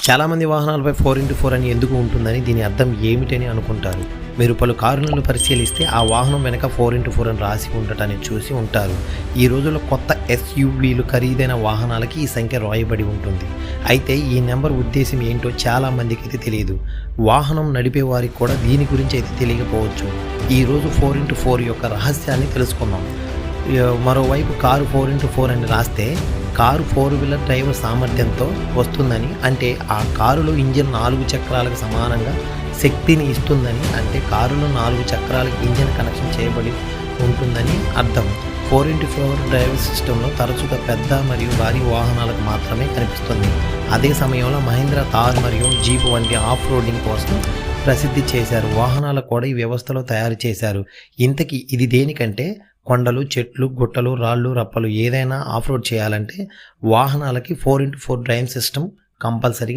చాలామంది వాహనాలపై 4x4 అని ఎందుకు ఉంటుందని, దీని అర్థం ఏమిటని అనుకుంటారు. మీరు పలు కారులను పరిశీలిస్తే ఆ వాహనం వెనక 4x4 అని రాసి ఉండటాన్ని చూసి ఉంటారు. ఈ రోజుల్లో కొత్త ఎస్యూవీలు, ఖరీదైన వాహనాలకి ఈ సంఖ్య రాయబడి ఉంటుంది. అయితే ఈ నెంబర్ ఉద్దేశం ఏంటో చాలామందికి అయితే తెలియదు. వాహనం నడిపే వారికి కూడా దీని గురించి అయితే తెలియకపోవచ్చు. ఈరోజు 4x4 యొక్క రహస్యాన్ని తెలుసుకుందాం. మరోవైపు కారు 4x4 అని రాస్తే కారు 4 వీలర్ డ్రైవర్ సామర్థ్యంతో వస్తుందని, అంటే ఆ కారులో ఇంజిన్ 4 చక్రాలకు సమానంగా శక్తిని ఇస్తుందని, అంటే కారులో 4 చక్రాలకు ఇంజిన్ కనెక్షన్ చేయబడి ఉంటుందని అర్థం. 4x4 డ్రైవర్ సిస్టంలో తరచుగా పెద్ద మరియు భారీ వాహనాలకు మాత్రమే కనిపిస్తుంది. అదే సమయంలో మహీంద్రా థార్ మరియు జీప్ వంటి ఆఫ్ రోడింగ్ కోసం ప్రసిద్ధి చేశారు వాహనాలు కూడా ఈ వ్యవస్థలో తయారు చేశారు. ఇంతకీ ఇది దేనికంటే, కొండలు, చెట్లు, గుట్టలు, రాళ్ళు, రప్పలు ఏదైనా ఆఫ్ రోడ్ చేయాలంటే వాహనాలకి 4x4 డ్రైవ్ సిస్టమ్ కంపల్సరీగా